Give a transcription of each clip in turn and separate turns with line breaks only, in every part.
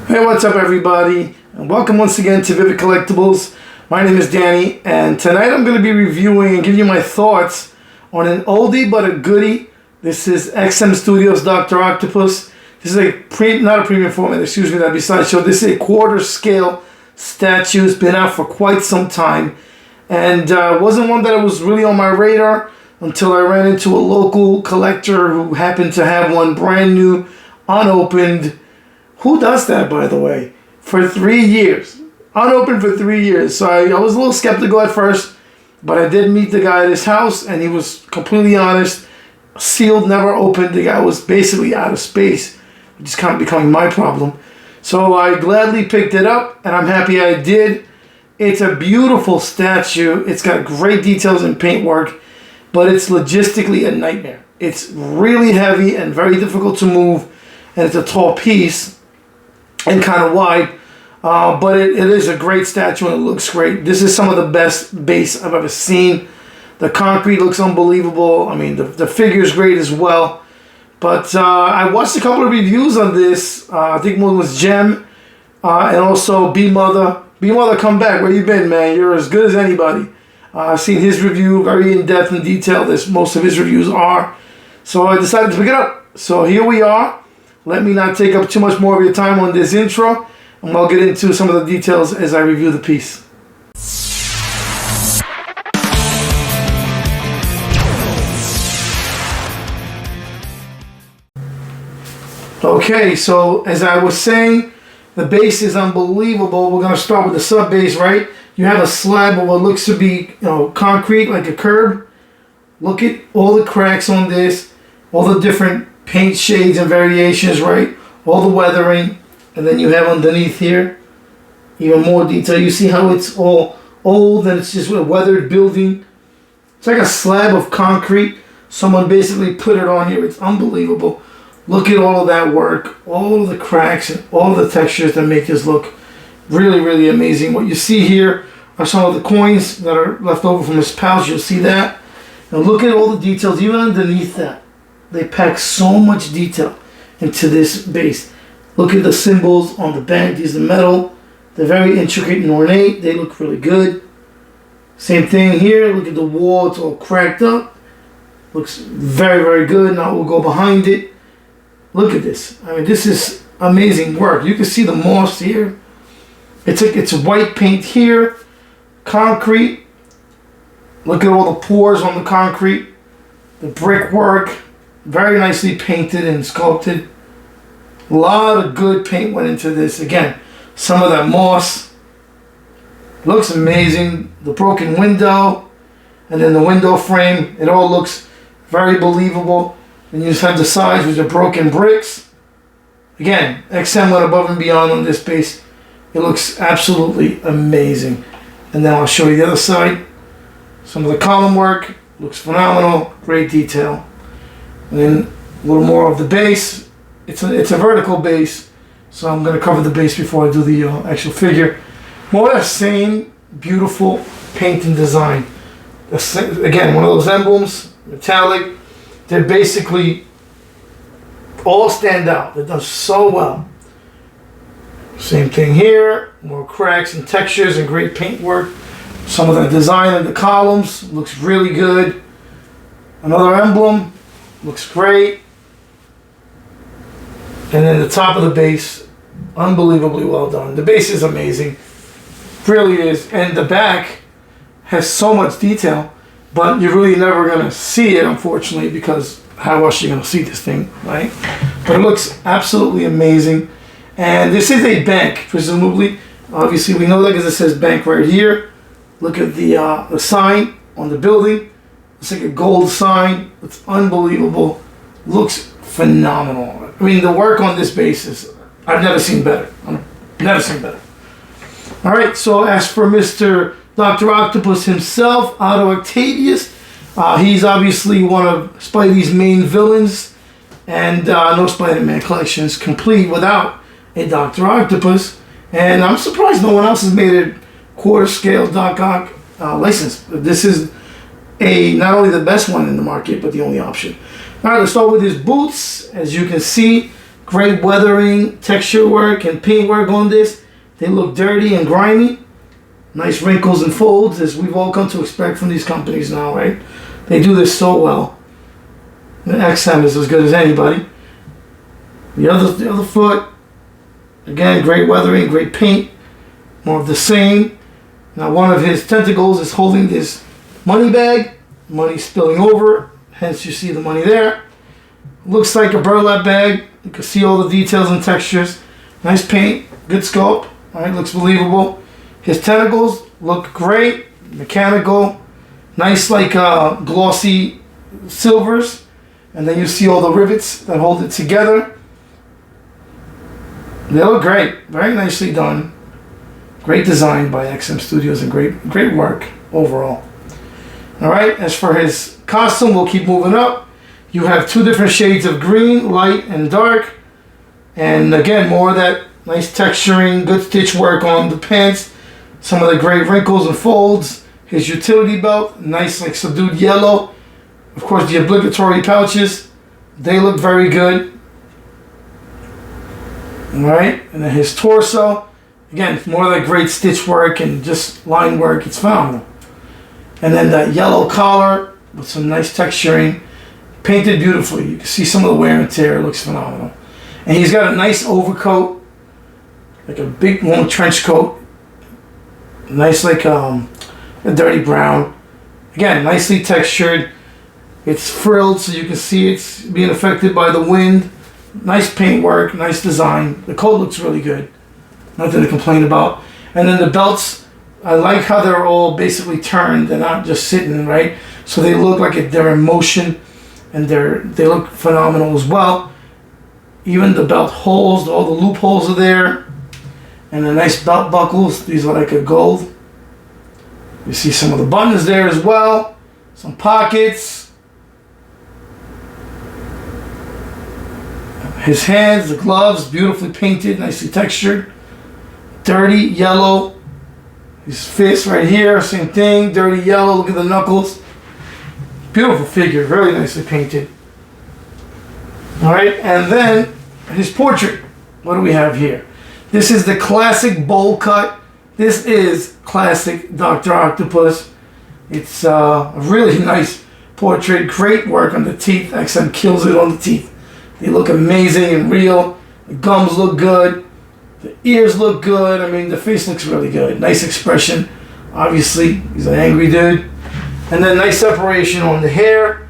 Hey, what's up everybody? And welcome once again to Vivid Collectibles. My name is Danny, and tonight I'm going to be reviewing and giving you my thoughts on an oldie but a goodie. This is XM Studios Doctor Octopus. This is not a premium format, excuse me, that'd be sideshow. This is a quarter scale statue. It's been out for quite some time, and wasn't one that was really on my radar until I ran into a local collector who happened to have one brand new, unopened. Who does that, by the way? For 3 years. Unopened for 3 years. So I was a little skeptical at first, but I did meet the guy at his house, and he was completely honest. Sealed, never opened. The guy was basically out of space, which is kind of becoming my problem. So I gladly picked it up, and I'm happy I did. It's a beautiful statue. It's got great details and paintwork, but it's logistically a nightmare. It's really heavy and very difficult to move, and it's a tall piece and kind of wide, but it is a great statue and it looks great. This is some of the best base I've ever seen. The concrete looks unbelievable. I mean, the figure is great as well. But I watched a couple of reviews on this. I think one was Gem and also B-Mother. B-Mother, come back. Where you been, man? You're as good as anybody. I've seen his review, very in-depth and detailed, as most of his reviews are. So I decided to pick it up. So here we are. Let me not take up too much more of your time on this intro, and I'll get into some of the details as I review the piece. Okay, so as I was saying, the base is unbelievable. We're going to start with the sub base, right? You have a slab of what looks to be, concrete, like a curb. Look at all the cracks on this, all the different paint shades and variations, right? All the weathering, and then you have underneath here even more detail. You see how it's all old and it's just a weathered building. It's like a slab of concrete. Someone basically put it on here. It's unbelievable. Look at all of that work, all of the cracks and all the textures that make this look really, really amazing. What you see here are some of the coins that are left over from his pouch. You'll see that. Now look at all the details even underneath that. They pack so much detail into this base. Look at the symbols on the back. These are metal. They're very intricate and ornate. They look really good. Same thing here. Look at the wall. It's all cracked up. Looks very, very good. Now we'll go behind it. Look at this. I mean, this is amazing work. You can see the moss here. It's white paint here. Concrete. Look at all the pores on the concrete. The brickwork. Very nicely painted and sculpted. A lot of good paint went into this. Again, some of that moss. Looks amazing. The broken window. And then the window frame. It all looks very believable. And you just have the sides with the broken bricks. Again, XM went above and beyond on this base. It looks absolutely amazing. And now I'll show you the other side. Some of the column work. Looks phenomenal. Great detail. And then a little more of the base. It's a vertical base, so I'm going to cover the base before I do the actual figure. More or less same beautiful paint and design. Again, one of those emblems, metallic. They're basically all stand out. They're done so well. Same thing here. More cracks and textures and great paint work. Some of the design in the columns looks really good. Another emblem. Looks great. And then the top of the base, unbelievably well done. The base is amazing. Really is. And the back has so much detail, but you're really never going to see it, unfortunately, because how else are you going to see this thing, right? But it looks absolutely amazing. And this is a bank, presumably. Obviously, we know that because it says bank right here. Look at the sign on the building. It's like a gold sign. It's unbelievable. Looks phenomenal. I mean, the work on this base is, I've never seen better. Never seen better. All right, so as for Mr. Doctor Octopus himself, Otto Octavius, he's obviously one of Spidey's main villains, and no Spider-Man collection is complete without a Doctor Octopus. And I'm surprised no one else has made a quarter-scale Doc Ock license. This is not only the best one in the market, but the only option. All right, let's start with his boots. As you can see, Great weathering, texture work, and paint work on this. They look dirty and grimy. Nice wrinkles and folds, as we've all come to expect from these companies now, right? They do this so well. The XM is as good as anybody. The other foot, again, great weathering, great paint. More of the same. Now one of his tentacles is holding this money bag. Money spilling over, hence you see the money there. Looks like a burlap bag. You can see all the details and textures. Nice paint, good sculpt. Alright, looks believable. His tentacles look great, mechanical, nice like glossy silvers. And then you see all the rivets that hold it together. They look great, very nicely done. Great design by XM Studios and great work overall. Alright, as for his costume, we'll keep moving up. You have two different shades of green, light and dark. And again, more of that nice texturing, good stitch work on the pants. Some of the great wrinkles and folds. His utility belt, nice like subdued yellow. Of course, the obligatory pouches, they look very good. Alright, and then his torso. Again, more of that great stitch work and just line work. It's phenomenal. And then that yellow collar with some nice texturing. Painted beautifully. You can see some of the wear and tear. It looks phenomenal. And he's got a nice overcoat. Like a big long trench coat. Nice like a dirty brown. Again, nicely textured. It's frilled so you can see it's being affected by the wind. Nice paint work. Nice design. The coat looks really good. Nothing to complain about. And then the belts, I like how they're all basically turned. They're not just sitting, right? So they look like they're in motion, and they look phenomenal as well. Even the belt holes, all the loopholes are there. And the nice belt buckles. These are like a gold. You see some of the buttons there as well. Some pockets. His hands, the gloves, beautifully painted, nicely textured. Dirty yellow. His fist right here, same thing, dirty yellow. Look at the knuckles. Beautiful figure, very nicely painted. Alright, and then his portrait. What do we have here? This is the classic bowl cut. This is classic Doctor Octopus. It's a really nice portrait. Great work on the teeth. XM kills it on the teeth. They look amazing and real. The gums look good. The ears look good. I mean, the face looks really good. Nice expression. Obviously, he's an angry dude. And then nice separation on the hair.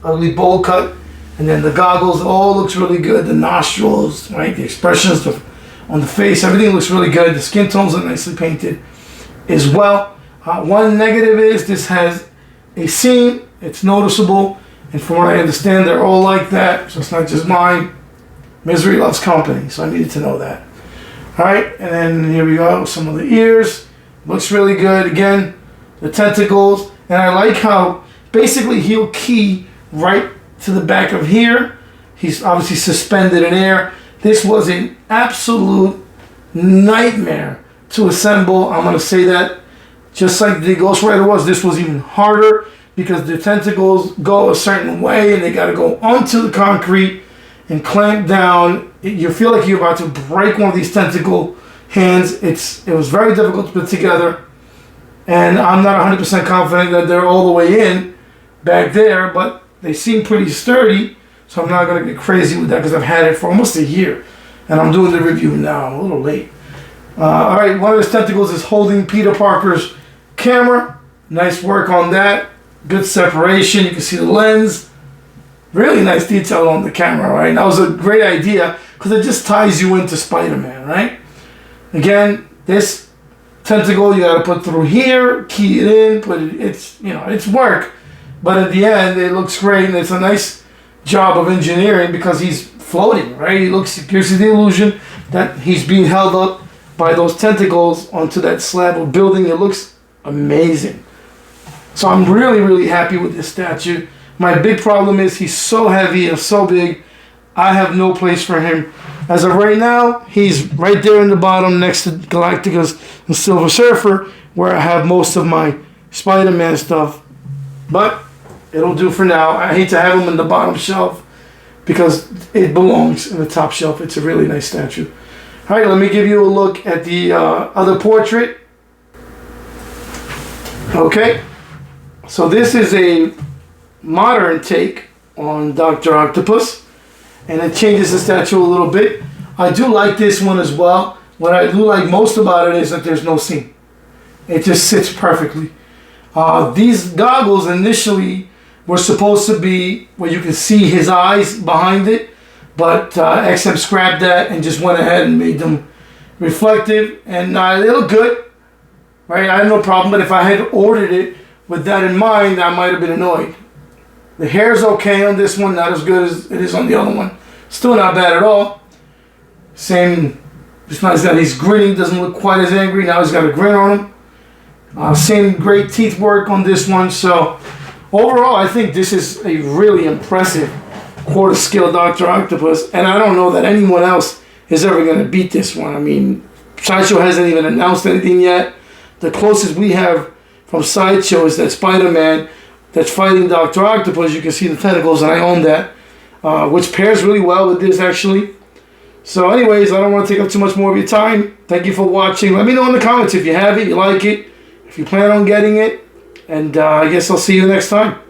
Ugly bowl cut. And then the goggles all looks really good. The nostrils, right? The expressions on the face. Everything looks really good. The skin tones are nicely painted as well. One negative is this has a seam. It's noticeable. And from what I understand, they're all like that. So it's not just mine. Misery loves company. So I needed to know that. Alright, and then here we go, some of the ears. Looks really good. Again, the tentacles. And I like how basically he'll key right to the back of here. He's obviously suspended in air. This was an absolute nightmare to assemble. I'm going to say that. Just like the Ghost Rider was, this was even harder because the tentacles go a certain way and they got to go onto the concrete and clamp down. You feel like you're about to break one of these tentacle hands. It was very difficult to put together, and I'm not 100% confident that they're all the way in back there, but they seem pretty sturdy, so I'm not going to get crazy with that because I've had it for almost a year, and I'm doing the review now. I'm a little late. Alright, one of his tentacles is holding Peter Parker's camera. Nice work on that. Good separation. You can see the lens. Really nice detail on the camera, right? That was a great idea because it just ties you into Spider-Man, right? Again, this tentacle you got to put through here, key it in, it's work. But at the end, it looks great, and it's a nice job of engineering because he's floating, right? It gives you the illusion that he's being held up by those tentacles onto that slab of building. It looks amazing. So I'm really, really happy with this statue. My big problem is he's so heavy and so big, I have no place for him. As of right now, he's right there in the bottom next to Galacticus and Silver Surfer, where I have most of my Spider-Man stuff. But it'll do for now. I hate to have him in the bottom shelf, because it belongs in the top shelf. It's a really nice statue. All right, let me give you a look at the other portrait. Okay, so this is a modern take on Dr. Octopus, and it changes the statue a little bit. I do like this one as well. What I do like most about it is that there's no seam. It just sits perfectly. These goggles initially were supposed to be where you can see his eyes behind it, but XM scrapped that and just went ahead and made them reflective, and they look good, right? I have no problem, but if I had ordered it with that in mind, I might have been annoyed. The hair's okay on this one, not as good as it is on the other one. Still not bad at all. Same, it's nice that he's grinning, doesn't look quite as angry. Now he's got a grin on him. Same great teeth work on this one. So overall, I think this is a really impressive quarter scale Dr. Octopus, and I don't know that anyone else is ever going to beat this one. I mean, Sideshow hasn't even announced anything yet. The closest we have from Sideshow is that Spider-Man that's fighting Dr. Octopus. You can see the tentacles, and I own that, which pairs really well with this, actually. So anyways, I don't want to take up too much more of your time. Thank you for watching. Let me know in the comments if you have it, you like it, if you plan on getting it, and I guess I'll see you next time.